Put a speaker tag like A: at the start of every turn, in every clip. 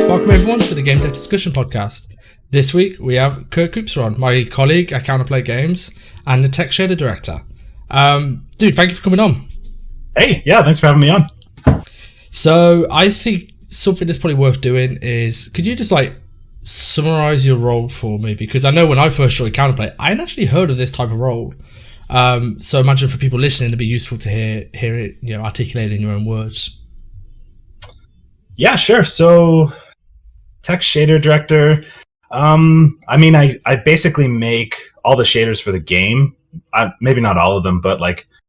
A: Welcome everyone to the Game Dev Discussion Podcast. This week we have Kupser on, my colleague at Counterplay Games and the Tech Shader Director. Dude, thank you for coming on.
B: Hey, yeah, thanks for having me on.
A: So I think something that's probably worth doing is, could you just summarize your role for me? Because I know when I first joined Counterplay, I hadn't actually heard of this type of role. So imagine for people listening, it'd be useful to hear it, articulated in your own words.
B: Yeah, sure. So, Tech Shader Director. I basically make all the shaders for the game. Maybe not all of them, but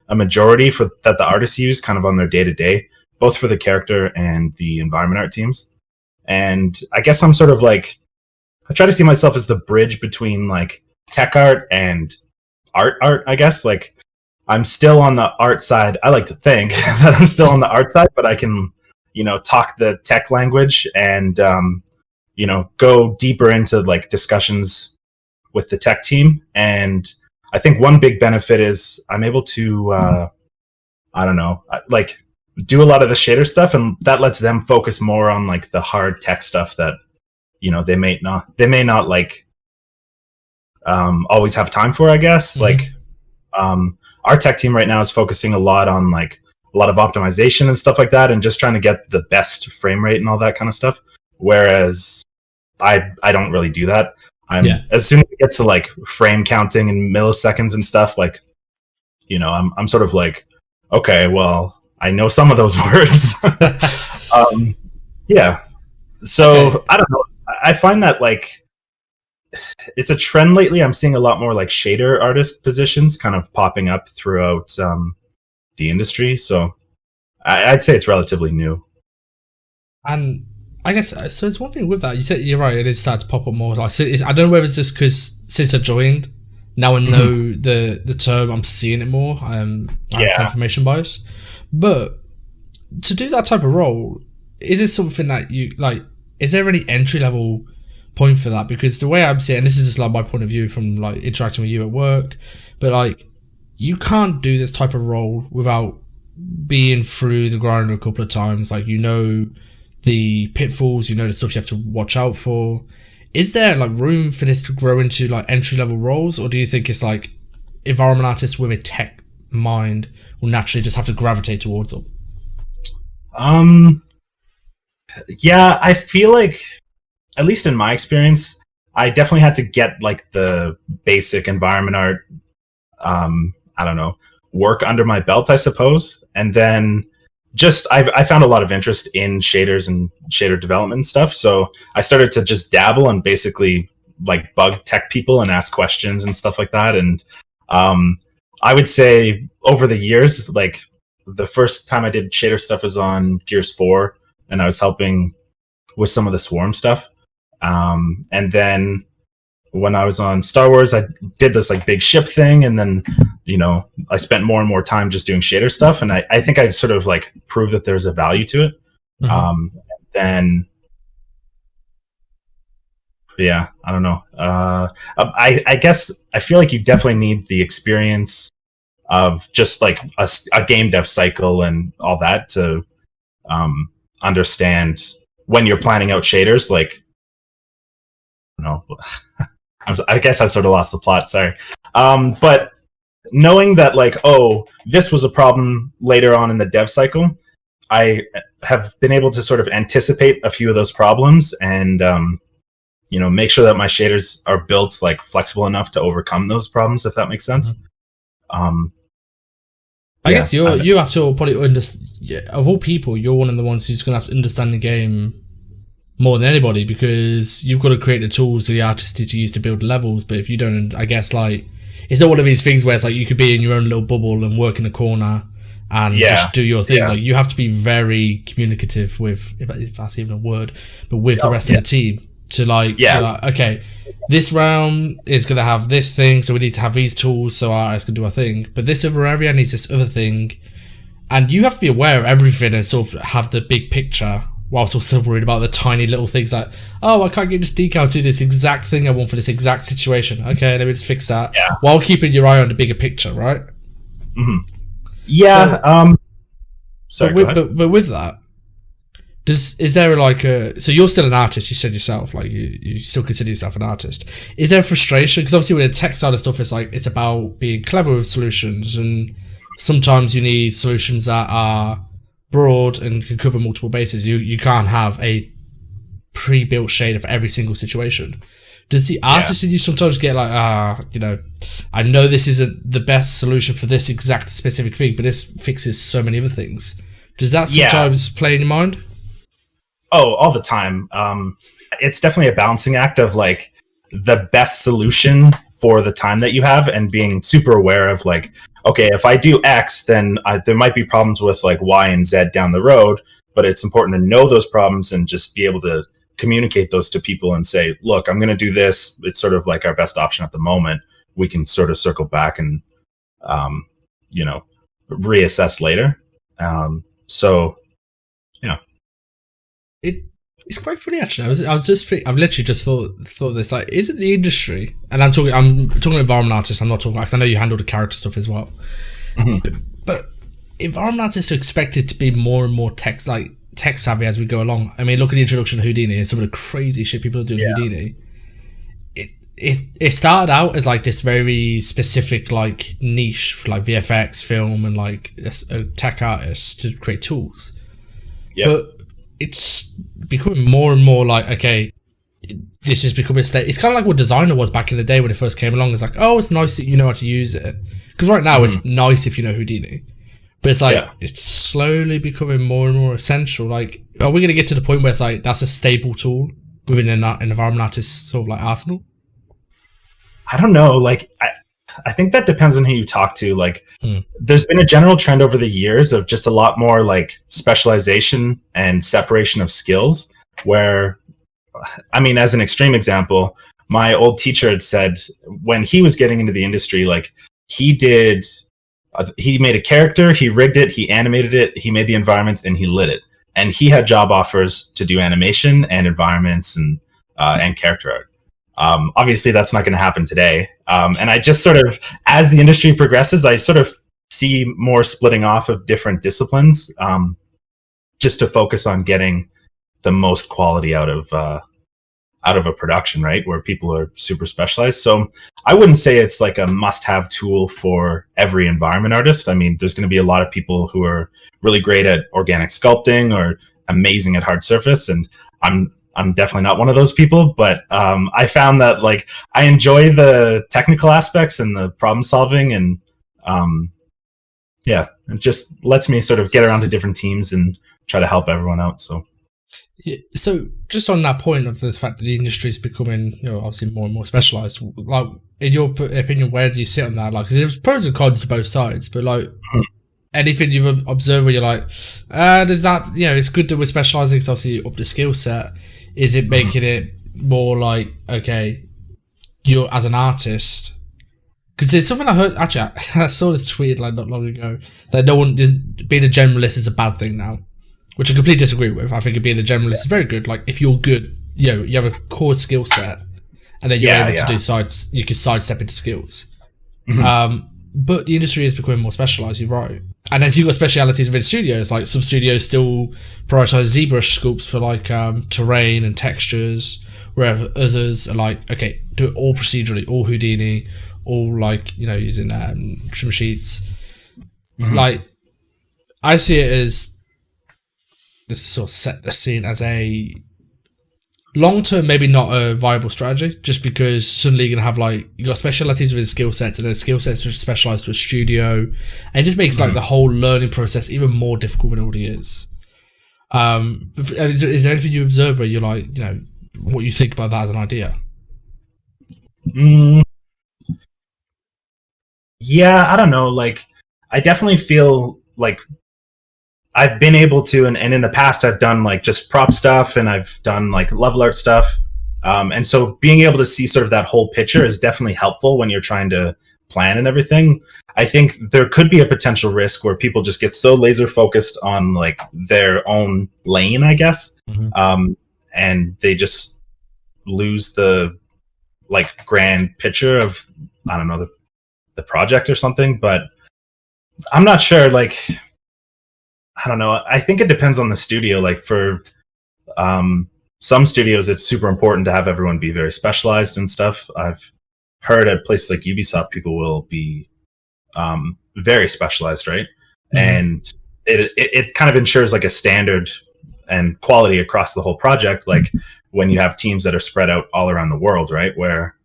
B: a majority that the artists use kind of on their day-to-day, both for the character and the environment art teams. And I guess I'm sort of I try to see myself as the bridge between tech art and art, I guess. I'm still on the art side. I like to think that I'm still on the art side, but I can, talk the tech language and, go deeper into discussions with the tech team. And I think one big benefit is I'm able to, do a lot of the shader stuff, and that lets them focus more on the hard tech stuff that, they may not always have time for, I guess. Mm-hmm. Our tech team right now is focusing a lot on a lot of optimization and stuff like that, and just trying to get the best frame rate and all that kind of stuff. Whereas I don't really do that. As soon as it gets to frame counting and milliseconds and stuff, I'm sort of okay, well, I know some of those words. Yeah. So okay. I don't know. I find that it's a trend lately. I'm seeing a lot more shader artist positions kind of popping up throughout the industry. So I'd say it's relatively new. And
A: I guess so. It's one thing with that. You said you're right. It is starting to pop up more. I don't know whether it's just because since I joined, now I know the term. I'm seeing it more. I have confirmation bias. But to do that type of role, is it something that you is there any entry level point for that? Because the way I'm seeing, and this is just my point of view from interacting with you at work, but you can't do this type of role without being through the grinder a couple of times. The pitfalls, the stuff you have to watch out for. Is there room for this to grow into entry level roles, or do you think it's environment artists with a tech mind will naturally just have to gravitate towards them?
B: Yeah, I feel at least in my experience, I definitely had to get the basic environment art work under my belt, I suppose. And then I found a lot of interest in shaders and shader development and stuff. So I started to just dabble and basically bug tech people and ask questions and stuff like that. And I would say over the years, the first time I did shader stuff was on Gears 4, and I was helping with some of the Swarm stuff. And then when I was on Star Wars, I did this big ship thing, and then I spent more and more time just doing shader stuff, and I think I sort of proved that there's a value to it. Mm-hmm. Then yeah, I don't know. I guess I feel you definitely need the experience of just a game dev cycle and all that to understand when you're planning out shaders. I guess I sort of lost the plot. Sorry. But knowing that this was a problem later on in the dev cycle, I have been able to sort of anticipate a few of those problems and, make sure that my shaders are built flexible enough to overcome those problems, if that makes sense.
A: I guess you have to probably understand, of all people, you're one of the ones who's going to have to understand the game more than anybody, because you've got to create the tools for the artist to use to build levels. But if you don't, I guess it's not one of these things where it's you could be in your own little bubble and work in a corner and just do your thing. Yeah. You have to be very communicative with, if that's even a word, but with the rest of the team to okay, this round is going to have this thing, so we need to have these tools so our artists can do our thing. But this other area needs this other thing, and you have to be aware of everything and sort of have the big picture, whilst also worried about the tiny little things I can't get this decal to do this exact thing I want for this exact situation. Okay, let me just fix that. Yeah. While keeping your eye on the bigger picture, right?
B: Mm-hmm. Yeah.
A: But with that, Is there like a, so you're still an artist, you said yourself, like you still consider yourself an artist. Is there frustration? Because obviously with the tech side of stuff, it's like, it's about being clever with solutions, and sometimes you need solutions that are broad and can cover multiple bases. You can't have a pre-built shader for every single situation. Does the artist in you sometimes get like, I know this isn't the best solution for this exact specific thing, but this fixes so many other things. Does that sometimes play in your mind?
B: Oh, all the time. It's definitely a balancing act of like the best solution for the time that you have, and being super aware of like, okay, if I do X, then there might be problems with like Y and Z down the road, but it's important to know those problems and just be able to communicate those to people and say, look, I'm going to do this. It's sort of like our best option at the moment. We can sort of circle back and, reassess later.
A: It's quite funny actually. I've literally just thought this, like, isn't the industry, and I'm talking environment artists. I'm not talking, because I know you handle the character stuff as well. Mm-hmm. But environment artists are expected to be more and more tech savvy as we go along. I mean, look at the introduction of Houdini and some of the crazy shit people are doing in Houdini. It started out as like this very specific like niche for like VFX, film, and like a tech artist to create tools. Yeah. But it's becoming more and more like, okay, this is becoming a state. It's kind of like what designer was back in the day when it first came along. It's like, oh, it's nice that you know how to use it. Because right now it's nice if you know Houdini. But it's like, it's slowly becoming more and more essential. Like, are we going to get to the point where it's like, that's a stable tool within an environment artist sort of like arsenal?
B: I don't know. Like, I think that depends on who you talk to. Like, there's been a general trend over the years of just a lot more like specialization and separation of skills, where, I mean, as an extreme example, my old teacher had said when he was getting into the industry, like he made a character, he rigged it, he animated it, he made the environments, and he lit it. And he had job offers to do animation and environments and character art. Obviously, that's not going to happen today. And I just sort of, as the industry progresses, I sort of see more splitting off of different disciplines, just to focus on getting the most quality out of a production, right? Where people are super specialized. So I wouldn't say it's like a must-have tool for every environment artist. I mean, there's going to be a lot of people who are really great at organic sculpting or amazing at hard surface, and I'm definitely not one of those people, but I found that like I enjoy the technical aspects and the problem solving, and it just lets me sort of get around to different teams and try to help everyone out. So just on that point of the fact that the industry is becoming, obviously more and more specialized, like in your opinion, where do you sit on that? Like, 'cause there's pros and cons to both sides, but like anything you've observed where you're like, there's that, it's good that we're specializing because obviously up the skill set. Is it making it more like, okay, you're as an artist? Because there's something I heard, actually, I saw this tweet like not long ago, that being a generalist is a bad thing now, which I completely disagree with. I think being a generalist is very good. Like, if you're good, you have a core skill set, and then you're able to do you can sidestep into skills. But the industry is becoming more specialized, you're right. And then you've got specialities within studios, like some studios still prioritize ZBrush sculpts for like terrain and textures, whereas others are like, okay, do it all procedurally, all Houdini, all like, using trim sheets. Like, I see it as this sort of set the scene as a long-term, maybe not a viable strategy, just because suddenly you're going to have like, you got specialities within skill sets, and then skill sets which are specialized to a studio, and it just makes like the whole learning process even more difficult than it already is. Is there anything you observe where you're like, what you think about that as an idea? Yeah, I don't know. Like, I definitely feel like I've been able to, and in the past I've done like just prop stuff, and I've done like level art stuff. And so being able to see sort of that whole picture is definitely helpful when you're trying to plan and everything. I think there could be a potential risk where people just get so laser focused on like their own lane, I guess. And they just lose the like grand picture of, I don't know, the project or something. But I'm not sure, like, I don't know. I think it depends on the studio. Like for Some studios, it's super important to have everyone be very specialized and stuff. I've heard at places like Ubisoft, people will be very specialized, right? And it kind of ensures like a standard and quality across the whole project. Like when you have teams that are spread out all around the world, right? Where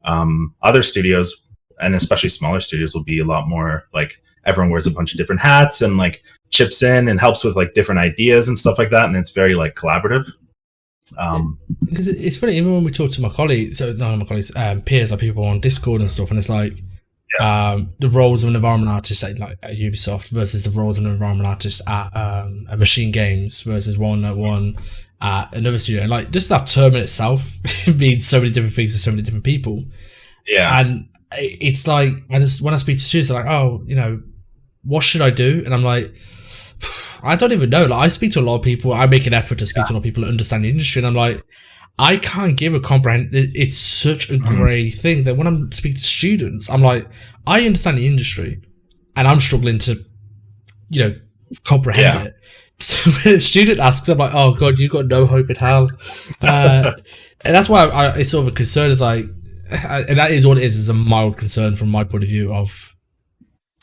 B: other studios, and especially smaller studios, will be a lot more like everyone wears a bunch of different hats and like chips in and helps with like different ideas and stuff like that. And it's very like collaborative.
A: Because it's funny, even when we talk to my colleagues, peers, like people on Discord and stuff, and it's like the roles of an environment artist at Ubisoft versus the roles of an environment artist at Machine Games versus one at another studio, and like just that term in itself means so many different things to so many different people. Yeah, and it's like when I speak to students, they're like, "Oh, what should I do?" And I'm like, I don't even know. Like, I speak to a lot of people. I make an effort to speak to a lot of people that understand the industry, and I'm like, I can't give a comprehend. It's such a grey thing that when I'm speaking to students, I'm like, I understand the industry, and I'm struggling to, comprehend it. So when a student asks, I'm like, oh god, you got no hope in hell, and that's why it's sort of a concern. Is like, and that is what it is a mild concern from my point of view. Of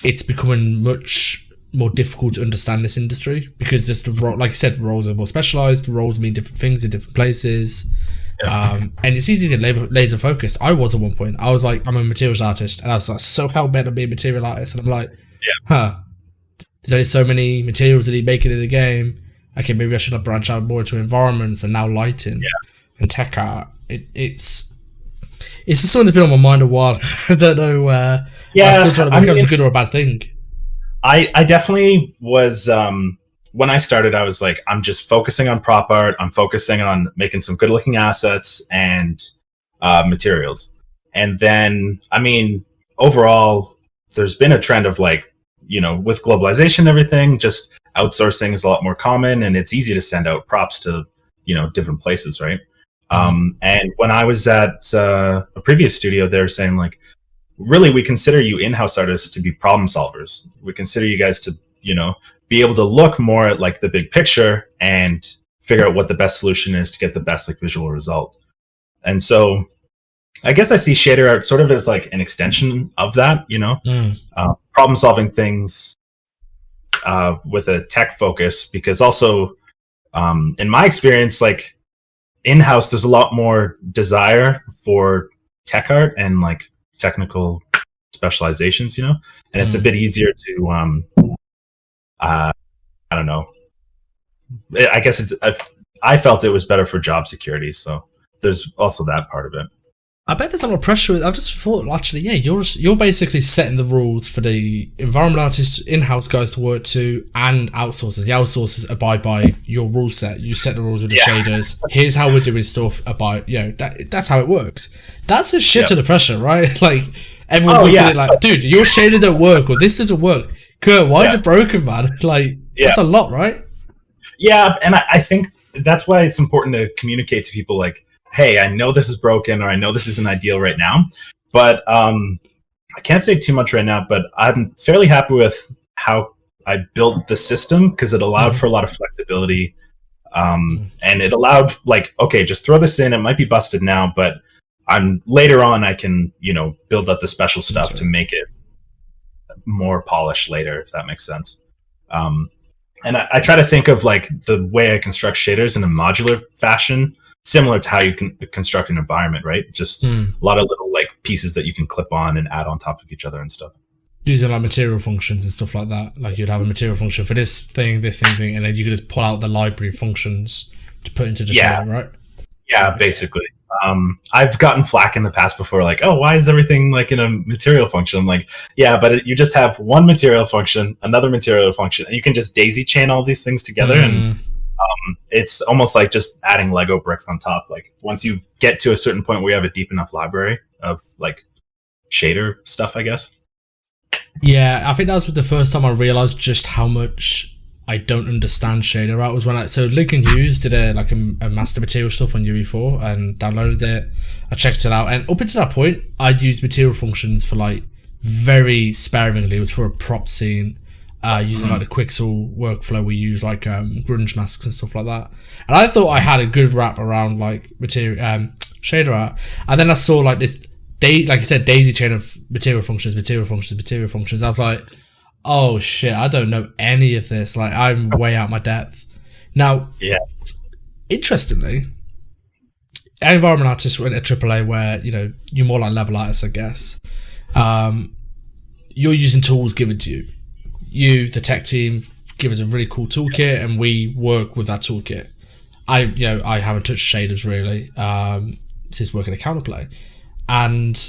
A: it's becoming much more difficult to understand this industry because just like you said, roles are more specialized. Roles mean different things in different places, and it's easy to get laser focused. I was at one point. I was like, I'm a materials artist, and I was like so hell bent on being a material artist, and I'm like, there's only so many materials that you make it in a game. Okay, maybe I should have branched out more into environments and now lighting and tech art. It's just something that's been on my mind a while. I don't know. I'm still trying to work out if it's a good or a bad thing.
B: I definitely was, when I started, I was like, I'm just focusing on prop art. I'm focusing on making some good looking assets and materials. And then, overall, there's been a trend of like, with globalization and everything, just outsourcing is a lot more common, and it's easy to send out props to, different places, right? And when I was at a previous studio, they were saying like, really, we consider you in-house artists to be problem solvers. We consider you guys to, be able to look more at like the big picture and figure out what the best solution is to get the best like visual result. And so I guess I see shader art sort of as like an extension of that, problem solving things with a tech focus, because also in my experience, like in-house, there's a lot more desire for tech art and like technical specializations, and it's a bit easier to I don't know, I guess I felt it was better for job security, so there's also that part of it.
A: I bet there's a lot of pressure. I've just thought, actually, you're basically setting the rules for the environment artists, in-house guys to work to, and outsourcers. The outsourcers abide by your rule set. You set the rules with the shaders. Here's how we're doing stuff. That's how it works. That's a shit ton of pressure, right? Like everyone's looking at it like, dude, your shader don't work, or this doesn't work. Kurt, why is it broken, man? Like that's a lot, right?
B: Yeah, and I think that's why it's important to communicate to people like, hey, I know this is broken, or I know this isn't ideal right now, but I can't say too much right now, but I'm fairly happy with how I built the system, because it allowed for a lot of flexibility. And it allowed like, okay, just throw this in. It might be busted now, but later on I can, build up the special stuff to make it more polished later, if that makes sense. And I try to think of like the way I construct shaders in a modular fashion, similar to how you can construct an environment, right? Just a lot of little like pieces that you can clip on and add on top of each other and stuff.
A: Using like material functions and stuff like that. Like you'd have a material function for this thing, and then you could just pull out the library functions to put into the shader, right?
B: Yeah, basically. I've gotten flack in the past before, like, oh, why is everything like in a material function? I'm like, yeah, but you just have one material function, another material function, and you can just daisy chain all these things together, and it's almost like just adding Lego bricks on top. Like once you get to a certain point where you have a deep enough library of like shader stuff, I guess.
A: Yeah, I think that was the first time I realized just how much I don't understand shader art. Was when Lincoln Hughes did a master material stuff on UE4 and downloaded it. I checked it out, and up until that point, I'd used material functions for like very sparingly. It was for a prop scene. using like the Quixel workflow. We use like grunge masks and stuff like that. And I thought I had a good wrap around like material shader art, and then I saw like this like you said, daisy chain of material functions. I was like, oh shit, I don't know any of this. Like, I'm way out my depth. Now, interestingly, environment artists went at AAA where, you know, you're more like level artists, I guess. You're using tools given to you. You, the tech team, give us a really cool toolkit, and we work with that toolkit. I haven't touched shaders really since working at Counterplay. And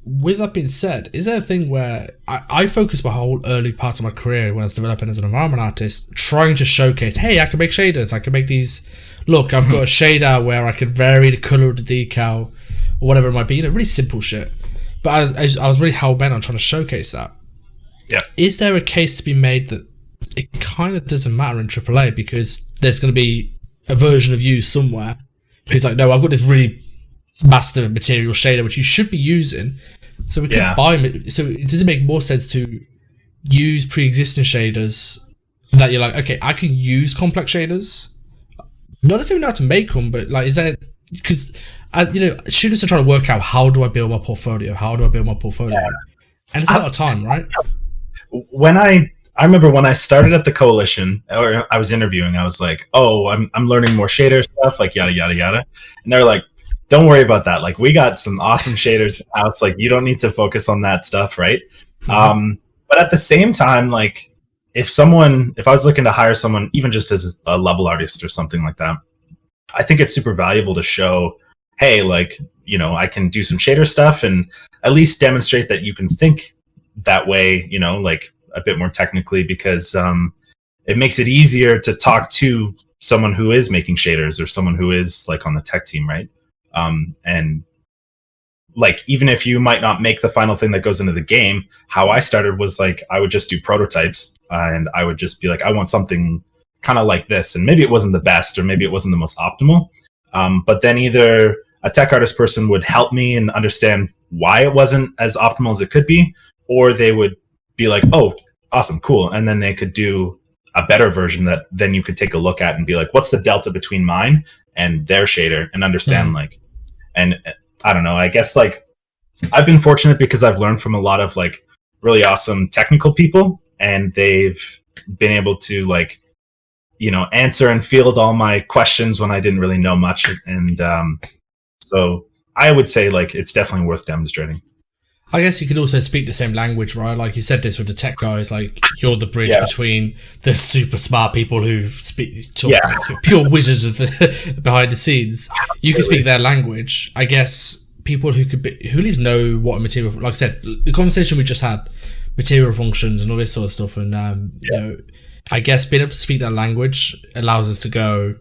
A: with that being said, is there a thing where I focused my whole early parts of my career when I was developing as an environment artist, trying to showcase, hey, I can make shaders, I can make these. Look, I've got a shader where I can vary the color of the decal or whatever it might be. You know, really simple shit. But I was really hell bent on trying to showcase that.
B: Yeah.
A: Is there a case to be made that it kind of doesn't matter in AAA because there's going to be a version of you somewhere who's like, no, I've got this really master material shader which you should be using, so we can buy it. So does it make more sense to use pre-existing shaders that you're like, okay, I can use complex shaders, not necessarily know how to make them, but like, is that because students are trying to work out, how do I build my portfolio, and it's a lot of time, right?
B: When I remember when I started at the coalition, or I was interviewing, I was like, oh, I'm learning more shader stuff, like yada yada yada, and they're like, don't worry about that. Like, we got some awesome shaders in the house. Like, you don't need to focus on that stuff, right? Mm-hmm. But at the same time, like, if I was looking to hire someone, even just as a level artist or something like that, I think it's super valuable to show, hey, like, you know, I can do some shader stuff and at least demonstrate that you can think that way, you know, like a bit more technically, because it makes it easier to talk to someone who is making shaders or someone who is like on the tech team, right? And like, even if you might not make the final thing that goes into the game, how I started was like, I would just do prototypes and I would just be like, I want something kind of like this. And maybe it wasn't the best, or maybe it wasn't the most optimal. But then either a tech artist person would help me and understand why it wasn't as optimal as it could be, or they would be like, oh, awesome, cool. And then they could do a better version that then you could take a look at and be like, what's the delta between mine and their shader, and understand like, and I don't know, I guess like I've been fortunate because I've learned from a lot of like really awesome technical people, and they've been able to like, you know, answer and field all my questions when I didn't really know much. And so I would say like it's definitely worth demonstrating.
A: I guess you could also speak the same language, right? Like you said this with the tech guys, like you're the bridge between the super smart people who talk like pure wizards of behind the scenes. You can speak their language. I guess people who at least know what a material, like I said, the conversation we just had, material functions and all this sort of stuff, and you know, I guess being able to speak that language allows us to go,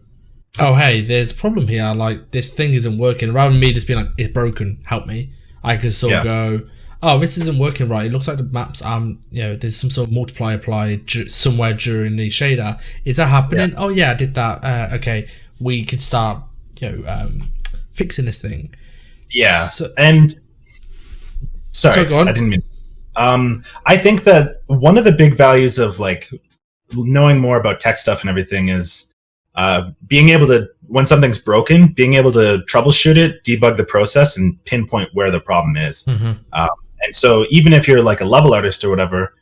A: oh hey, there's a problem here. Like, this thing isn't working. Rather than me just being like, it's broken, help me. I can sort of go, oh, this isn't working right. It looks like the maps, you know, there's some sort of multiply applied somewhere during the shader. Is that happening? Yeah. Oh yeah, I did that. Okay, we could start, you know, fixing this thing.
B: Yeah, and sorry,
A: go on.
B: I didn't mean. I think that one of the big values of like knowing more about tech stuff and everything is being able to, when something's broken, being able to troubleshoot it, debug the process, and pinpoint where the problem is. Mm-hmm. And so even if you're like a level artist or whatever,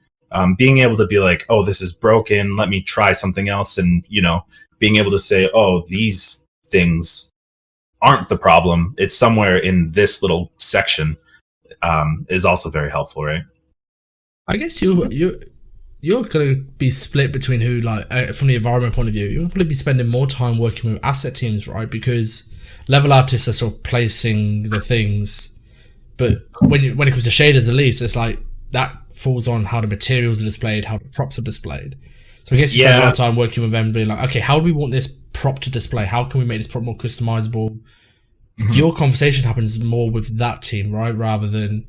B: being able to be like, oh, this is broken, let me try something else. And, you know, being able to say, oh, these things aren't the problem, it's somewhere in this little section, is also very helpful, right?
A: I guess you're going to be split between who, like, from the environment point of view, you're going to probably be spending more time working with asset teams, right? Because level artists are sort of placing the things, but when it comes to shaders, at least, it's like that falls on how the materials are displayed, how the props are displayed. So I guess you spend a lot of time working with them, being like, okay, how do we want this prop to display? How can we make this prop more customizable? Mm-hmm. Your conversation happens more with that team, right? Rather than,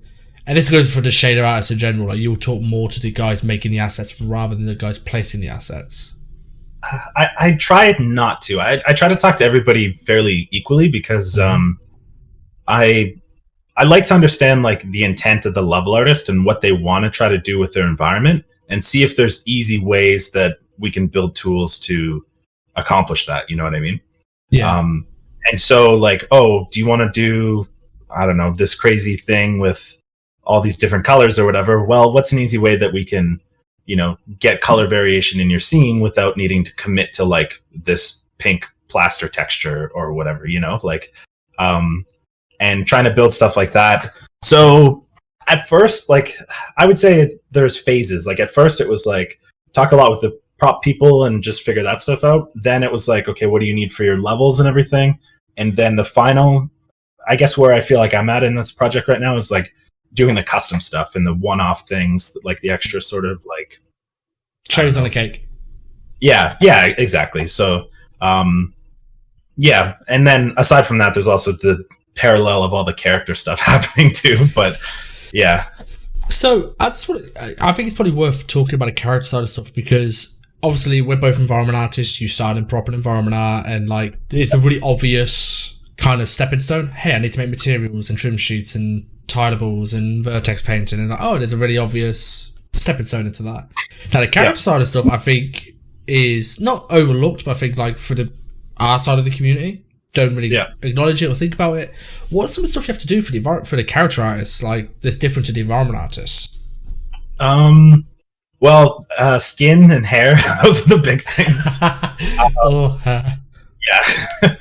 A: and this goes for the shader artists in general, like you'll talk more to the guys making the assets rather than the guys placing the assets.
B: I try not to. I try to talk to everybody fairly equally because I like to understand like the intent of the level artist and what they want to try to do with their environment, and see if there's easy ways that we can build tools to accomplish that. You know what I mean?
A: Yeah.
B: And so like, oh, do you want to do, I don't know, this crazy thing with all these different colors or whatever? Well, what's an easy way that we can, you know, get color variation in your scene without needing to commit to like this pink plaster texture or whatever, you know, like, and trying to build stuff like that. So at first, like, I would say there's phases. Like at first it was like talk a lot with the prop people and just figure that stuff out. Then it was like, okay, what do you need for your levels and everything? And then the final, I guess where I feel like I'm at in this project right now is like doing the custom stuff and the one-off things, like the extra sort of like
A: cherries on a cake.
B: Yeah, exactly. So, yeah. And then aside from that, there's also the parallel of all the character stuff happening too. But yeah.
A: So I think it's probably worth talking about the character side of stuff, because obviously we're both environment artists. You started in prop and environment art, and like it's a really obvious kind of stepping stone. Hey, I need to make materials and trim sheets and tileables and vertex painting, and like, oh, there's a really obvious stepping stone into that. Now the character side of stuff, I think, is not overlooked, but I think like for our side of the community, don't really acknowledge it or think about it. What's some of the stuff you have to do for the character artists, like that's different to the environment artists?
B: Well, skin and hair, those are the big things.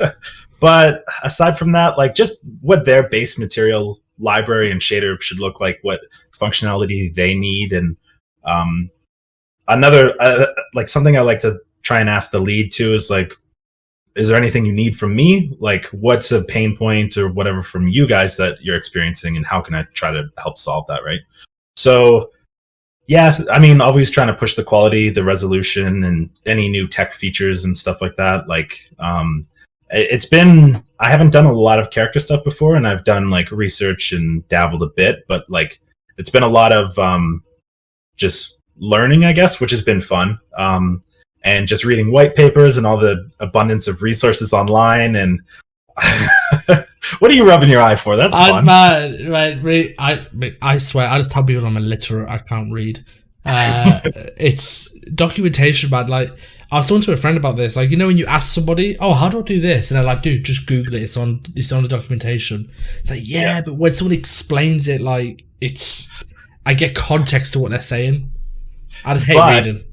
B: Yeah. But aside from that, like just what their base material library and shader should look like, what functionality they need. And another, like something I like to try and ask the lead too is like, is there anything you need from me? Like what's a pain point or whatever from you guys that you're experiencing, and how can I try to help solve that? Right. So yeah, I mean, always trying to push the quality, the resolution, and any new tech features and stuff like that. Like, it's been, I haven't done a lot of character stuff before, and I've done like research and dabbled a bit, but like, it's been a lot of, just learning, I guess, which has been fun. And just reading white papers and all the abundance of resources online. And what are you rubbing your eye for? That's fun.
A: I swear, I just tell people I'm illiterate. I can't read. It's documentation, man. Like, I was talking to a friend about this. Like, you know, when you ask somebody, "Oh, how do I do this?" and they're like, "Dude, just Google it. It's on the documentation." It's like, yeah, but when someone explains it, like, I get context to what they're saying. I just hate reading.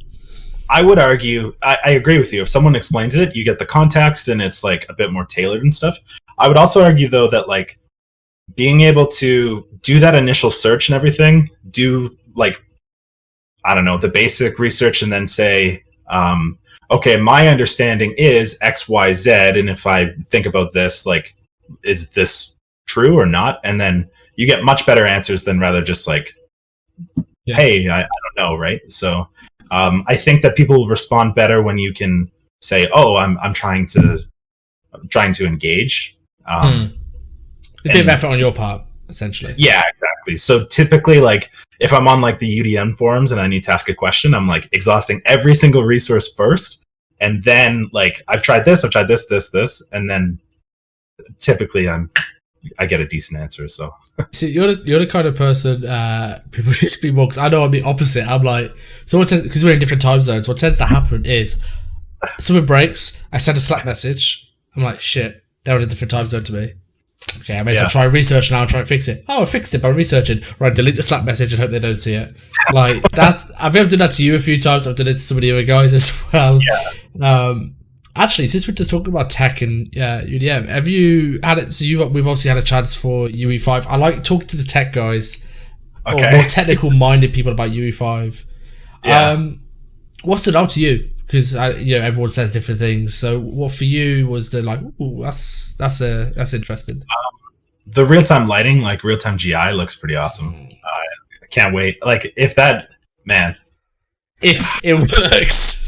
B: I would argue, I agree with you. If someone explains it, you get the context and it's like a bit more tailored and stuff. I would also argue though that like being able to do that initial search and everything, do like, I don't know, the basic research and then say, okay, my understanding is X, Y, Z. And if I think about this, like, is this true or not? And then you get much better answers than rather just like, hey, I don't know. Right. So, I think that people will respond better when you can say, "Oh, I'm trying to engage."
A: A bit of effort on your part, essentially.
B: Yeah, exactly. So typically, like if I'm on like the UDM forums and I need to ask a question, I'm like exhausting every single resource first, and then like I've tried this, this, and then typically I get a decent answer. So
A: see, you're the kind of person people need to be more, because I know I'm the opposite. I'm like, so because we're in different time zones, what tends to happen is something breaks, I send a Slack message, I'm like, shit, they're in a different time zone to me. Okay, I may as well try research now and try and fix it. Oh, I fixed it by researching. Right, delete the Slack message and hope they don't see it. Like I've ever done that to you a few times. I've done it to some of the other guys as well. Yeah. Actually, since we're just talking about tech and UDM, have you had it? So we've obviously had a chance for UE5. I like talking to the tech guys, or more technical minded people about UE5. Yeah. What stood out to you? Because everyone says different things. So what for you was the like? Ooh, that's interesting.
B: The real time lighting, like real time GI, looks pretty awesome. I can't wait. Like if it
A: works.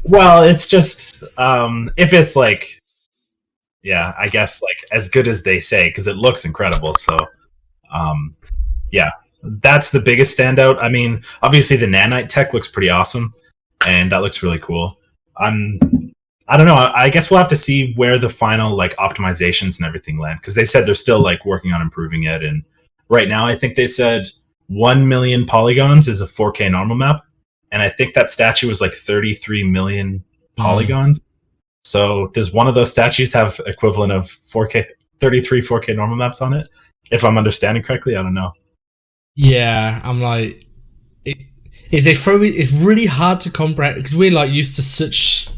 B: Well, it's just if it's like, yeah, I guess like as good as they say, because it looks incredible. So, yeah, that's the biggest standout. I mean, obviously the nanite tech looks pretty awesome, and that looks really cool. I don't know. I guess we'll have to see where the final like optimizations and everything land, because they said they're still like working on improving it. And right now, I think they said 1 million polygons is a 4K normal map. and I think that statue was like 33 million
A: Mm.
B: polygons. So does one of those statues have equivalent of 4K, 33 4K normal maps on it? If I'm understanding correctly, I don't know.
A: Yeah, I'm like, it's really hard to comprehend because we're like used to such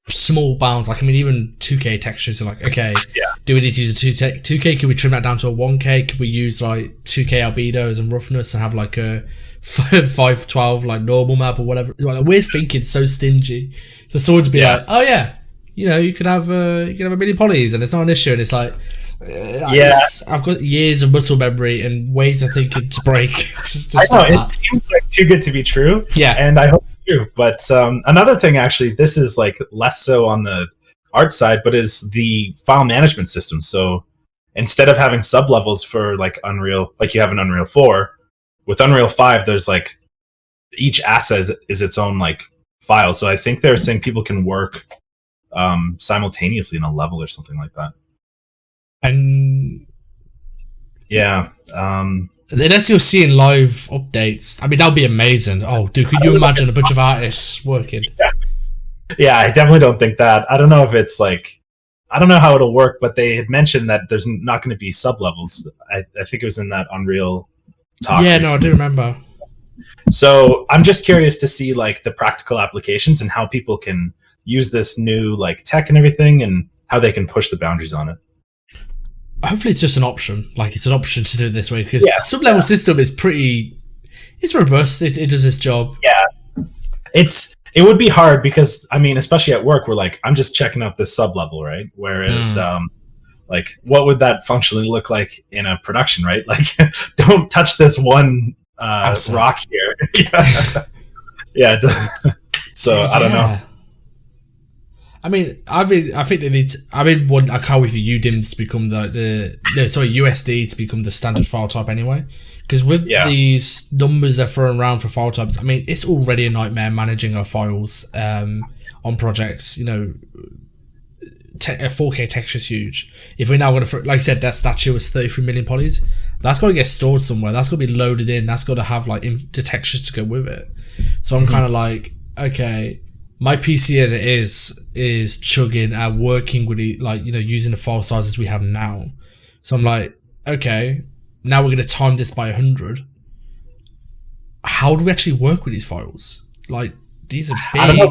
A: small bounds. Like, I mean, even 2K textures are like, okay,
B: Yeah.
A: do we need to use a 2K? Can we trim that down to a 1K? Could we use like 2K albedos and roughness and have like a 512 like normal map or whatever? Like, we're thinking so stingy. So someone to be like, oh yeah, you can have a million polys and it's not an issue. And it's like, I've got years of muscle memory and ways of thinking to break.
B: I know, it seems like too good to be true.
A: Yeah.
B: And I hope it's true. But another thing, actually, this is like less so on the art side, but is the file management system. So instead of having sub-levels for like Unreal, like you have in Unreal 4, with Unreal 5, there's like each asset is its own like file. So I think they're saying people can work simultaneously in a level or something like that.
A: And
B: yeah,
A: unless you're seeing live updates, I mean, that would be amazing. Oh, dude, could you imagine a bunch of artists working?
B: Yeah, I definitely don't think that. I don't know if it's like, I don't know how it'll work, but they had mentioned that there's not going to be sub levels. I think it was in that Unreal talk.
A: Yeah, no, I do remember.
B: So I'm just curious to see like the practical applications and how people can use this new like tech and everything, and how they can push the boundaries on it.
A: Hopefully it's just an option. Like, it's an option to do it this way, because the sub-level system is it's robust. It does its job.
B: Yeah. It would be hard because, I mean, especially at work, we're like, I'm just checking out this sub-level, right? Whereas, like, what would that functionally look like in a production, right? Like, don't touch this one rock here. Yeah. So, I don't know.
A: I mean, I think they need to, I can't wait for UDIMs to become USD to become the standard file type anyway. Because with these numbers they're throwing around for file types, I mean, it's already a nightmare managing our files on projects. You know, a 4K texture is huge. If we're now going to, like I said, that statue was 33 million polys. That's got to get stored somewhere. That's got to be loaded in. That's got to have like the textures to go with it. So I'm kind of like, okay, my PC as it is chugging and working with it, like, you know, using the file sizes we have now. So I'm like, okay, now we're going to time this by 100. How do we actually work with these files? Like, these are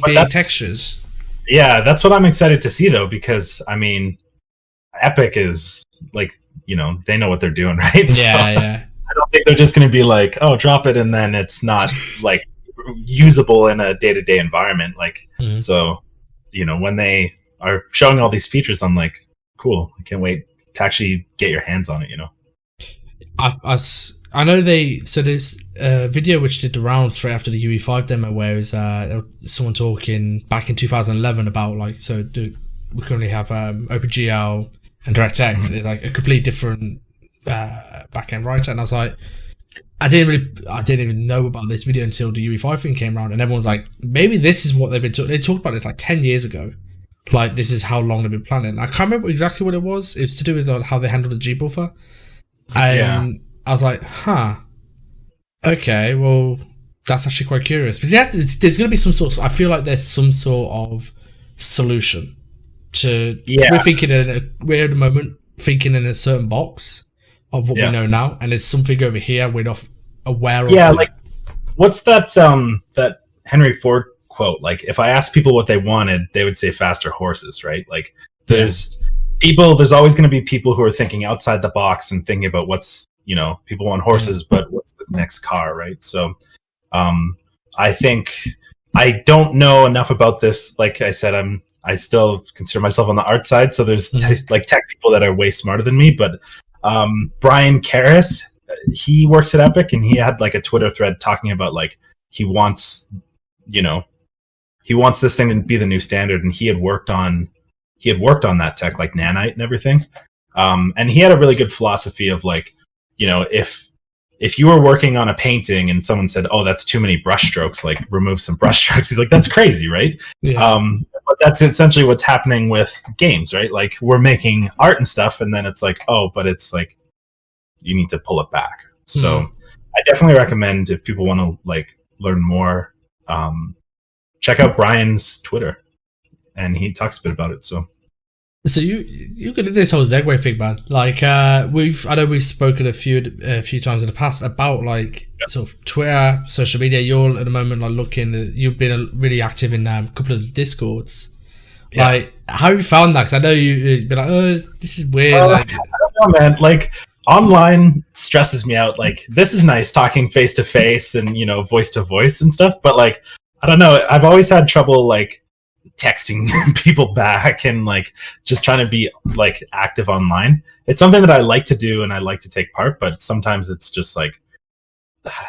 A: big textures.
B: Yeah, that's what I'm excited to see, though, because, I mean, Epic is, like, you know, they know what they're doing, right?
A: Yeah,
B: so I don't think they're just going to be like, oh, drop it, and then it's not, like, usable in a day-to-day environment. Like, so, you know, when they are showing all these features, I'm like, cool, I can't wait to actually get your hands on it, you know?
A: I know there's a video which did the rounds straight after the UE5 demo where it was someone talking back in 2011 about, like, we currently have OpenGL and DirectX. It's like a completely different backend writer, and I was like, I didn't even know about this video until the UE5 thing came around, and everyone's like, maybe this is what they've been talking. They talked about this like 10 years ago. Like, this is how long they've been planning. I can't remember exactly what it was. It was to do with how they handled the G buffer. And I was like, okay, well, that's actually quite curious. Because there's going to be some sort of, I feel like there's some sort of solution to, we're at the moment thinking in a certain box of what we know now, and there's something over here we're not aware of.
B: Yeah, like, what's that that Henry Ford quote? Like, if I asked people what they wanted, they would say faster horses, right? Like, there's always going to be people who are thinking outside the box and thinking about what's, you know, people want horses, but what's the next car, right? So I think I don't know enough about this. Like I said, I still consider myself on the art side, so there's like tech people that are way smarter than me, but Brian Karras, he works at Epic, and he had like a Twitter thread talking about, like, he wants this thing to be the new standard, and he had worked on that tech, like Nanite and everything. And he had a really good philosophy of, like, you know, if you were working on a painting and someone said, oh, that's too many brush strokes, like, remove some brush strokes. He's like, that's crazy, right? Yeah. But that's essentially what's happening with games, right? Like, we're making art and stuff, and then it's like, oh, but it's like, you need to pull it back. So I definitely recommend, if people want to, like, learn more check out Brian's Twitter, and he talks a bit about it. So
A: you could do this whole Segway thing, man. Like I know we've spoken a few times in the past about like sort of Twitter, social media. You're at the moment like looking. You've been really active in a couple of the Discords.
B: Yeah.
A: Like, how have you found that? Because I know you've been like, oh, this is weird. Like,
B: I don't know, man. Like, online stresses me out. Like, this is nice talking face to face and, you know, voice to voice and stuff. But like, I don't know. I've always had trouble like texting people back and like just trying to be like active online. It's something that I like to do and I like to take part, but sometimes it's just like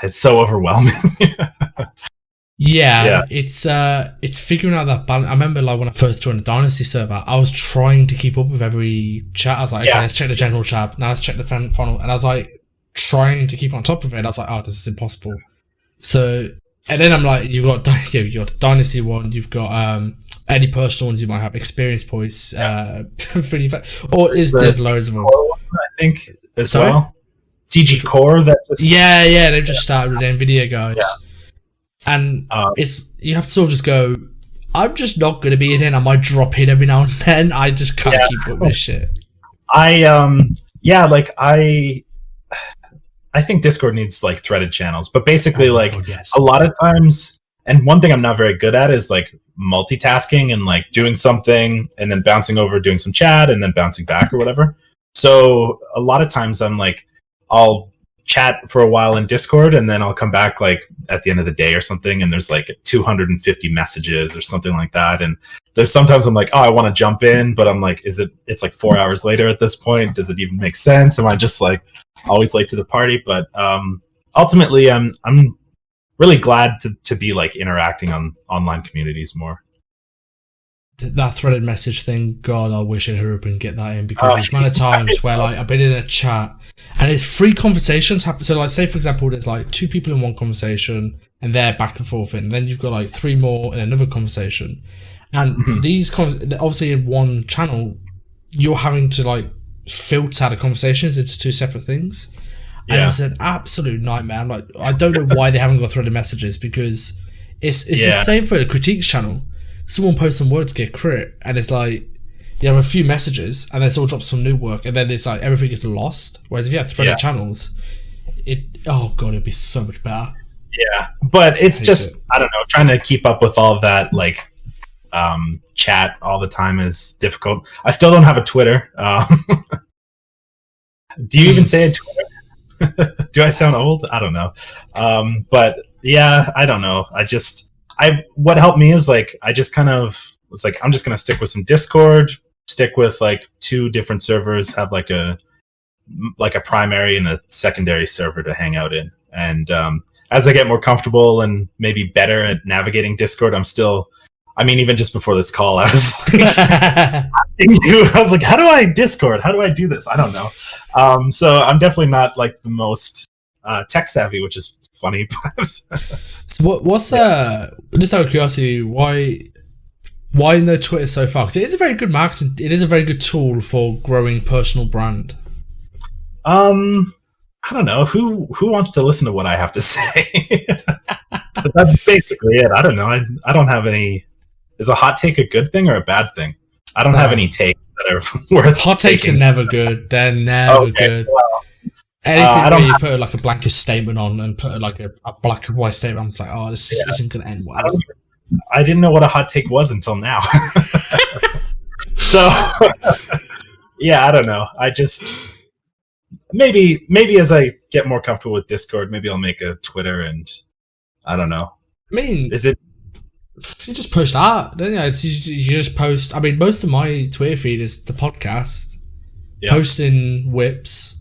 B: it's so overwhelming.
A: Yeah, it's figuring out that balance. I remember like when I first joined the Dynasty server, I was trying to keep up with every chat. I was like, okay, let's check the general chat. Now let's check the funnel. And I was like trying to keep on top of it. I was like, oh, this is impossible. So, and then I'm like, you got the Dynasty one. You've got any personal ones you might have, experience points. There's loads of them.
B: I think as well. CG Core that just
A: they've just started with the NVIDIA guys.
B: Yeah.
A: And you have to sort of just go, I'm just not going to be in it. I might drop in every now and then. I just can't keep up with shit.
B: I think Discord needs like threaded channels, but basically a lot of times, and one thing I'm not very good at is like multitasking and like doing something and then bouncing over, doing some chat and then bouncing back or whatever. So a lot of times I'm like, I'll chat for a while in Discord and then I'll come back like at the end of the day or something and there's like 250 messages or something like that, and there's sometimes I'm like, oh, I want to jump in, but I'm like, it's like 4 hours later at this point, does it even make sense? Am I just like always late to the party? But ultimately I'm really glad to be like interacting on online communities more.
A: That threaded message thing, God, I wish I'd hurry up and get that in, because there's amount of times where like I've been in a chat and it's 3 conversations happen. So like, say for example, there's like 2 people in one conversation and they're back and forth, and then you've got like 3 more in another conversation, and these obviously in one channel you're having to like filter the conversations into 2 separate things, and it's an absolute nightmare. I'm like, I don't know why they haven't got threaded messages, because it's the same for the critiques channel. Someone posts some words, get crit, and it's like you have a few messages and then someone drops some new work, and then it's like everything gets lost. Whereas if you have threaded channels, it'd be so much better.
B: Yeah, but it's just, I don't know, trying to keep up with all of that like chat all the time is difficult. I still don't have a Twitter. Do you even say a Twitter? Do I sound old? I don't know. But yeah, I don't know. What helped me is like, I just kind of was like, I'm just going to stick with some Discord, stick with like 2 different servers, have like a primary and a secondary server to hang out in. And as I get more comfortable and maybe better at navigating Discord, even just before this call, I was like, asking you, I was like, how do I Discord? How do I do this? I don't know. So I'm definitely not like the most tech savvy, which is funny.
A: So what's just out of curiosity, why no Twitter so far? Because it is a very good marketing, it is a very good tool for growing personal brand.
B: I don't know who wants to listen to what I have to say. But that's basically it. I don't know. I don't have any. Is a hot take a good thing or a bad thing? I don't have any takes that are worth.
A: Hot takes
B: taking.
A: are never good. They're never good.
B: Well,
A: anything where you put like a blanket statement on and put like a black and white statement on, it's like, oh, this isn't going to end well.
B: I didn't know what a hot take was until now. So, yeah, I don't know. I just maybe as I get more comfortable with Discord, maybe I'll make a Twitter, and I don't know.
A: I mean,
B: is it?
A: You just post art, don't you? You just post. I mean, most of my Twitter feed is the podcast, posting whips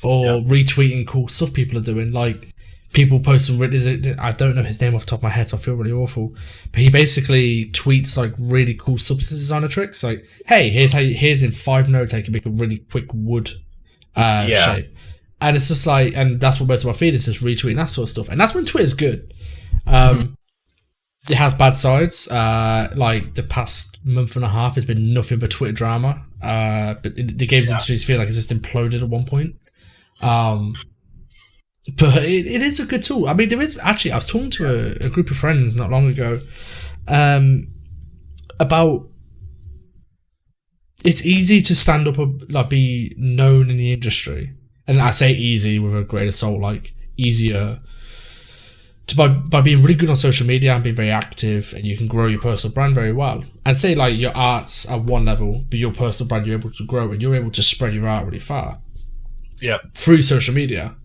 A: or retweeting cool stuff people are doing. Like people post some. I don't know his name off the top of my head, so I feel really awful. But he basically tweets like really cool substance designer tricks. Like, hey, here's in 5 notes how you can make a really quick wood shape. And it's just like, and that's what most of my feed is, just retweeting that sort of stuff. And that's when Twitter's good. It has bad sides. Like the past month and a half has been nothing but Twitter drama. But the games industry feels like it's just imploded at one point. But it is a good tool. I mean, there is actually. I was talking to a group of friends not long ago about it's easy to stand up, like be known in the industry, and I say easy with a great assault, like easier to by being really good on social media and being very active, and you can grow your personal brand very well. And say like your art's at one level, but your personal brand you're able to grow, and you're able to spread your art really far.
B: Yeah,
A: through social media.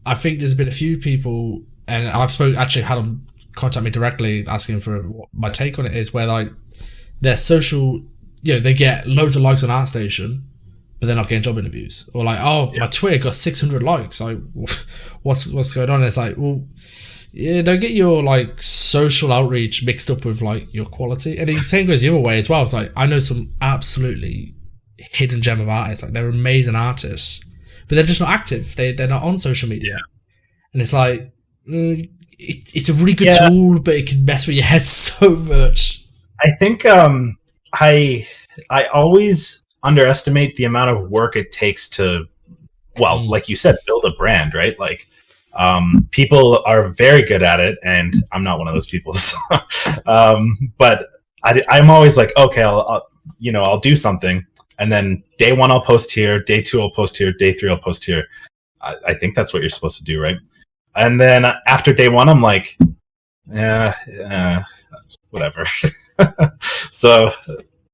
A: I think there's been a few people, and I've actually had them contact me directly asking for what my take on it is, where like their social, they get loads of likes on ArtStation, but they're not getting job interviews, or like, my Twitter got 600 likes. Like, what's going on? It's like, well, don't get your like social outreach mixed up with like your quality. And the same goes the other way as well. It's like I know some absolutely hidden gem of artists, like they're amazing artists, but they're just not active. They're not on social media, and it's like it's a really good tool, but it can mess with your head so much.
B: I think I always underestimate the amount of work it takes to, well, like you said, build a brand, right? Like people are very good at it, and I'm not one of those people. So, but I'm always like, okay, I'll do something. And then day one, I'll post here. Day two, I'll post here. Day three, I'll post here. I think that's what you're supposed to do, right? And then after day one, I'm like, whatever. So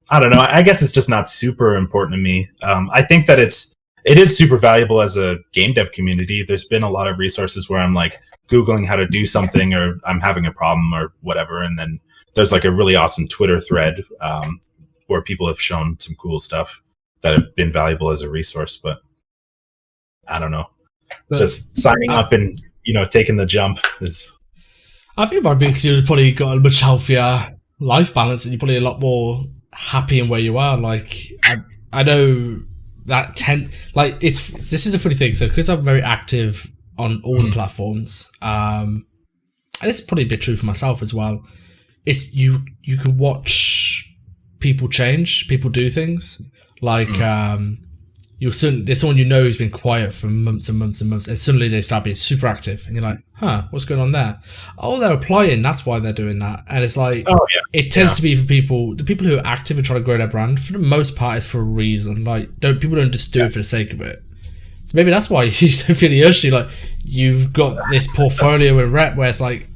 B: I don't know. I guess it's just not super important to me. I think that it is super valuable as a game dev community. There's been a lot of resources where I'm like Googling how to do something, or I'm having a problem or whatever. And then there's like a really awesome Twitter thread where people have shown some cool stuff that have been valuable as a resource. But I don't know. But just signing up and, taking the jump is...
A: I think it might be because you've probably got a much healthier life balance, and you're probably a lot more happy in where you are. Like, I know that this is a funny thing. So because I'm very active on all the platforms, and it's probably a bit true for myself as well, it's you can watch people change, people do things. Like there's someone who's been quiet for months and months and months, and suddenly they start being super active, and you're like, what's going on there? Oh, they're applying, that's why they're doing that. And it's like, it tends to be for the people who are active and trying to grow their brand, for the most part, is for a reason. Like, people don't just do it for the sake of it. So maybe that's why you don't feel the urge to, like, you've got this portfolio and rep where it's like,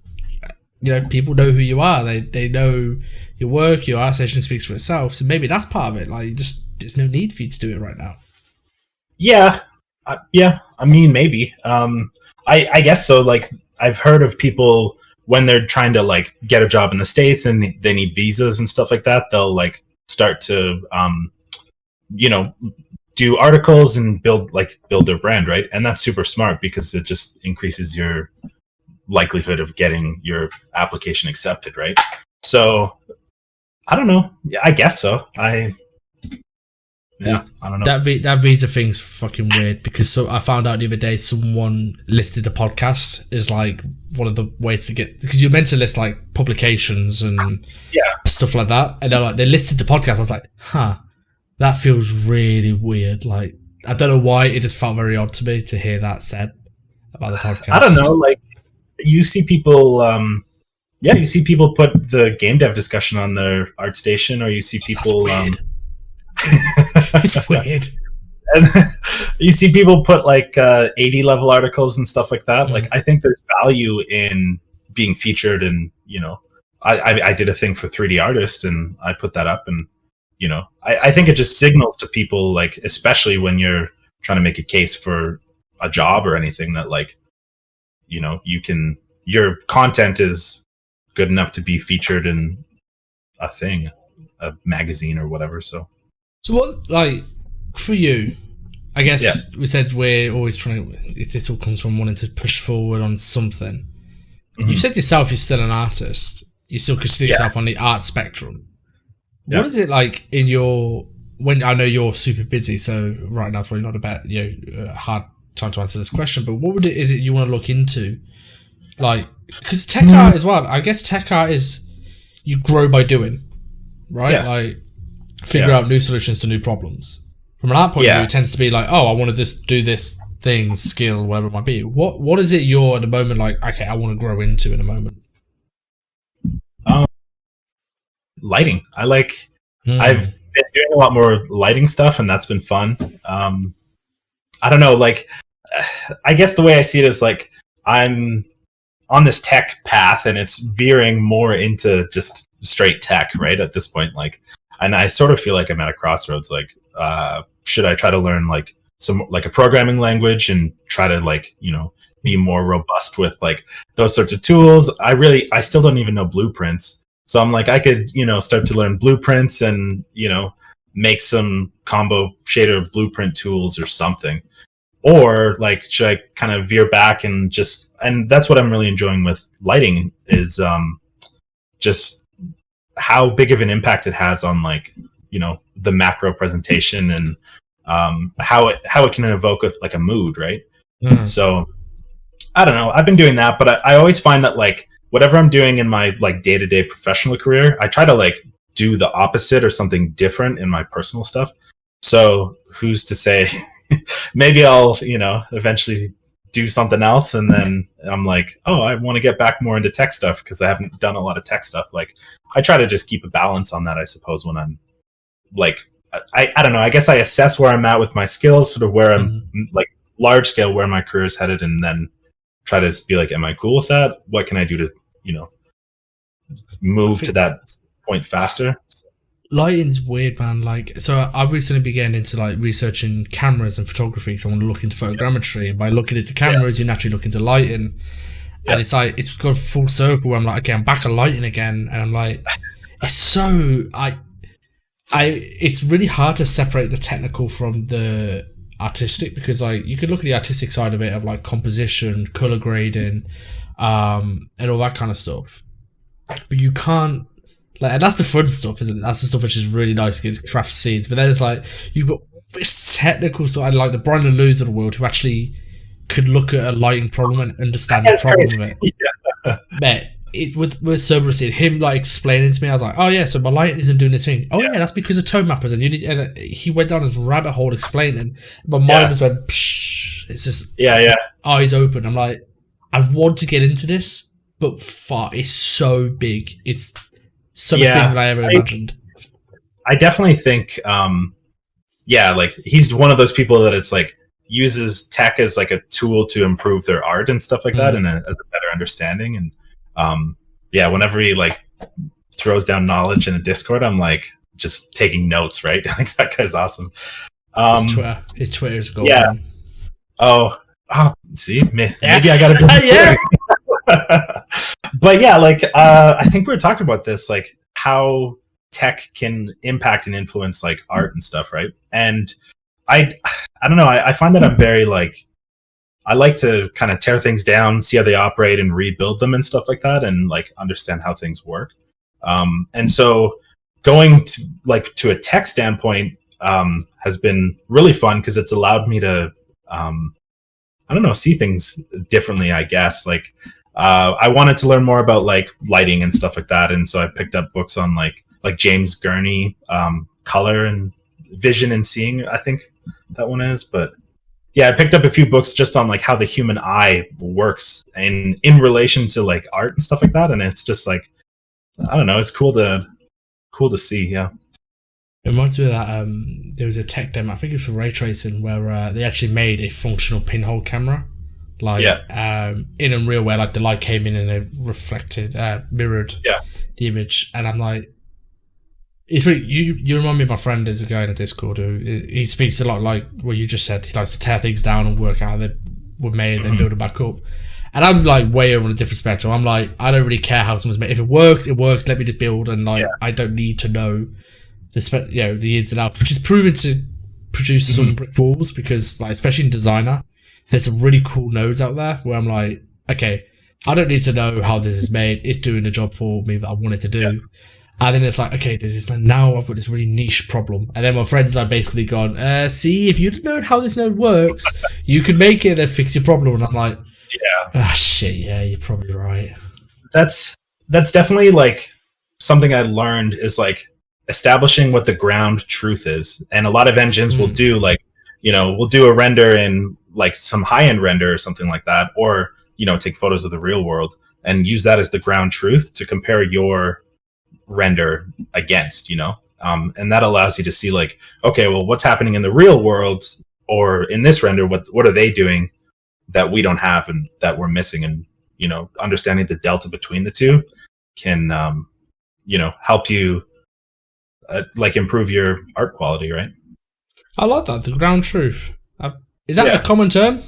A: people know who you are. They know your work, your art station speaks for itself. So maybe that's part of it. Like, there's no need for you to do it right now.
B: Yeah. I mean, maybe. I guess so. Like, I've heard of people when they're trying to like get a job in the States and they need visas and stuff like that, they'll like start to, do articles and build their brand, right? And that's super smart because it just increases your likelihood of getting your application accepted, right? So I don't know. Yeah, I guess so. I don't know.
A: That visa thing's fucking weird, because I found out the other day someone listed the podcast as like one of the ways to get, because you're meant to list like publications and stuff like that, and they listed the podcast. I was like, that feels really weird. Like, I don't know why, it just felt very odd to me to hear that said about the podcast.
B: I don't know. Like, you see people, you see people put the game dev discussion on their ArtStation, or you see people.
A: It's weird.
B: And you see people put like 80 level articles and stuff like that. Like, I think there's value in being featured, and I did a thing for 3D Artist and I put that up, and I think it just signals to people, like, especially when you're trying to make a case for a job or anything, that like, your content is good enough to be featured in a magazine or whatever. So
A: what, like, for you, I guess we said we're always trying to, this all comes from wanting to push forward on something. You said yourself you're still an artist. You still consider yourself on the art spectrum. What is it like in when I know you're super busy, so right now it's probably not a hard time to answer this question, but what is it you want to look into? Like, because tech art as well, I guess tech art is, you grow by doing, right? Yeah. Like, figure out new solutions to new problems. From an art point of view, it tends to be like, I want to just do this things, skill, whatever it might be. What is it you're at the moment like? Okay, I want to grow into in a moment.
B: Lighting. I've been doing a lot more lighting stuff, and that's been fun. I don't know, like, I guess the way I see it is like I'm on this tech path, and it's veering more into just straight tech, right? At this point, like, and I sort of feel like I'm at a crossroads. Like, should I try to learn like some like a programming language and try to like be more robust with like those sorts of tools? I still don't even know blueprints, so I'm like I could start to learn blueprints and make some combo shader blueprint tools or something. Or like, should I kind of veer back and that's what I'm really enjoying with lighting is just how big of an impact it has on like, the macro presentation and how it can evoke like a mood, right? So I don't know. I've been doing that, but I always find that like whatever I'm doing in my like day-to-day professional career, I try to like do the opposite or something different in my personal stuff. So who's to say maybe I'll, eventually do something else. And then I'm like, oh, I want to get back more into tech stuff because I haven't done a lot of tech stuff. Like I try to just keep a balance on that, I suppose, when I'm like, I don't know, I guess I assess where I'm at with my skills, sort of where I'm like large scale, where my career is headed. And then try to be like, am I cool with that? What can I do to, move to that point faster?
A: Lighting's weird, man. Like, so I've recently began into like researching cameras and photography. So I want to look into photogrammetry, and by looking into cameras, you naturally look into lighting. And it's like it's got a full circle where I'm like, okay, I'm back at lighting again, and I'm like, it's so it's really hard to separate the technical from the artistic, because like you could look at the artistic side of it, of like composition, color grading, and all that kind of stuff, but you can't. Like, and that's the fun stuff, isn't it? That's the stuff which is really nice to get craft seeds. But then it's like you've got this technical stuff, and like the Brian and Lou's of the world, who actually could look at a lighting problem and understand the problem of it. Yeah. But with Cerberus, him like explaining to me, I was like, oh yeah, so my lighting isn't doing this thing. Oh yeah, that's because of tone mappers, and you need. And he went down this rabbit hole explaining. My mind just went, psh. It's just eyes open. I'm like, I want to get into this, but it's so big. It's so much bigger than I ever imagined.
B: I definitely think, like he's one of those people that it's like uses tech as like a tool to improve their art and stuff like that, and as a better understanding. And whenever he like throws down knowledge in a Discord, I'm like just taking notes, right? Like that guy's awesome.
A: His Twitter's golden.
B: Yeah. Oh, see, maybe I got to.
A: Yeah.
B: But yeah, like I think we were talking about this, like how tech can impact and influence like art and stuff, right? And I don't know, I find that I'm very like, I like to kind of tear things down, see how they operate, and rebuild them and stuff like that, and like understand how things work. And so going to a tech standpoint has been really fun because it's allowed me to I don't know, see things differently, I guess. Like I wanted to learn more about like lighting and stuff like that, and so I picked up books on like James Gurney, color and vision and seeing, I think that one is. But yeah, I picked up a few books just on like how the human eye works and in relation to like art and stuff like that, and it's just like, I don't know, it's cool to see. Yeah,
A: it reminds me of that there was a tech demo, I think it was for ray tracing, where they actually made a functional pinhole camera, like in Unreal, where like the light came in and it reflected, mirrored the image. And I'm like, it's really, you remind me of my friend. There's a guy in a Discord who he speaks a lot like what you just said. He likes to tear things down and work out how they were made and then build it back up. And I'm like way over on a different spectrum. I'm like, I don't really care how someone's made. If it works, it works. Let me just build, and like I don't need to know the ins and outs, which is proven to produce some brick walls, because like especially in designer, there's some really cool nodes out there where I'm like, okay, I don't need to know how this is made. It's doing the job for me that I want it to do. Yeah. And then it's like, okay, now I've got this really niche problem. And then my friends are basically gone, see, if you'd known how this node works, you could make it and fix your problem. And I'm like, shit, yeah, you're probably right.
B: That's definitely like something I learned is like establishing what the ground truth is. And a lot of engines will do like, we'll do a render in like some high-end render or something like that, or take photos of the real world and use that as the ground truth to compare your render against, and that allows you to see like, okay, well, what's happening in the real world or in this render, what are they doing that we don't have and that we're missing? And understanding the delta between the two can help you like improve your art quality, right?
A: I like that, the ground truth. Is that a common term?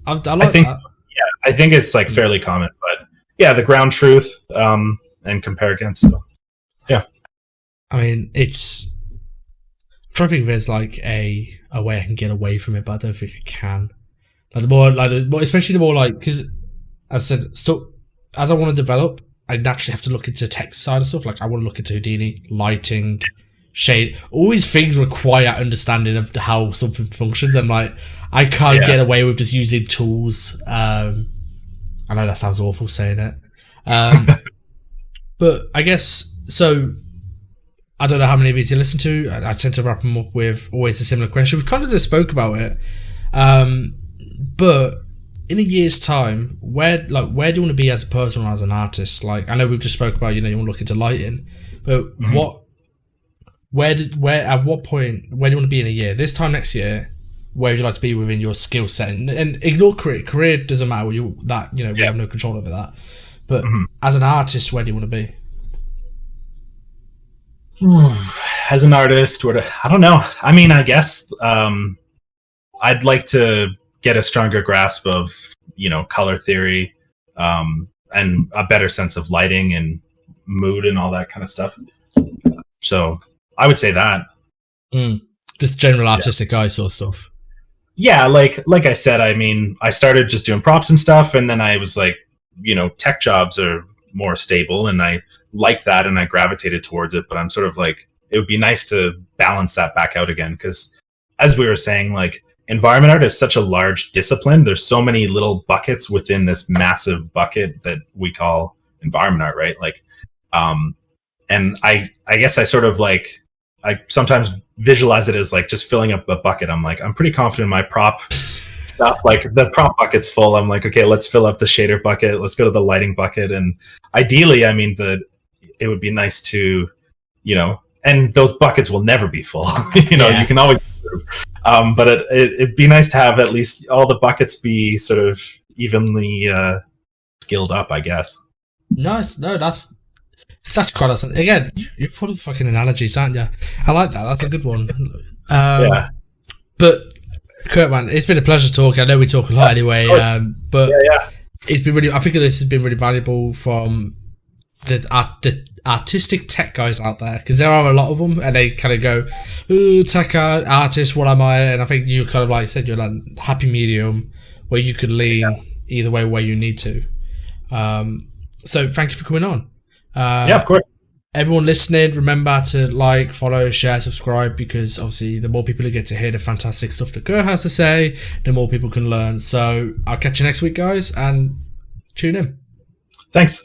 A: I
B: think
A: that.
B: So. Yeah, I think it's like fairly common, but yeah, the ground truth and compare against. So, yeah.
A: I mean, it's. I'm trying to think if there's like a way I can get away from it, but I don't think I can. Like especially the more like, because as I said, as I want to develop, I naturally have to look into text side of stuff. Like I want to look into Houdini, lighting, shade. All these things require understanding of how something functions, and like I can't get away with just using tools. I know that sounds awful saying it, but I guess so. I don't know how many of you listen to. I tend to wrap them up with always a similar question. We kind of just spoke about it, but in a year's time, where do you want to be as a person or as an artist? Like I know we've just spoke about you want to look into lighting, but at what point where do you want to be in a year? This time next year, where would you like to be within your skill set? And ignore career. Career doesn't matter. We have no control over that. But as an artist, where do you want to be?
B: As an artist, I don't know. I mean, I guess I'd like to get a stronger grasp of color theory and a better sense of lighting and mood and all that kind of stuff. So I would say that.
A: Just general artistic eye sort of stuff.
B: Yeah, like I said, I mean, I started just doing props and stuff, and then I was like, tech jobs are more stable, and I like that, and I gravitated towards it. But I'm sort of like, it would be nice to balance that back out again, because as we were saying, like environment art is such a large discipline. There's so many little buckets within this massive bucket that we call environment art, right? Like, and I guess I sort of like, I sometimes visualize it as like just filling up a bucket. I'm like, I'm pretty confident in my prop stuff. Like the prop bucket's full. I'm like, okay, let's fill up the shader bucket. Let's go to the lighting bucket. And ideally, I mean, it would be nice to, and those buckets will never be full. You can always improve. But it'd be nice to have at least all the buckets be sort of evenly skilled up, I guess.
A: Nice. No, that's such quite awesome. Again, you're full of fucking analogies, aren't you? I like that. That's a good one.
B: Yeah.
A: But Kurt, man, it's been a pleasure talking. I know we talk a lot anyway, but it's been really. I think this has been really valuable from the artistic tech guys out there, because there are a lot of them, and they kind of go, tech artist, what am I? And I think you kind of like said, you're like happy medium where you could lean either way where you need to. So thank you for coming on.
B: Of course.
A: Everyone listening, remember to like, follow, share, subscribe, because obviously the more people who get to hear the fantastic stuff that Kurt has to say, the more people can learn. So I'll catch you next week, guys, and tune in.
B: Thanks.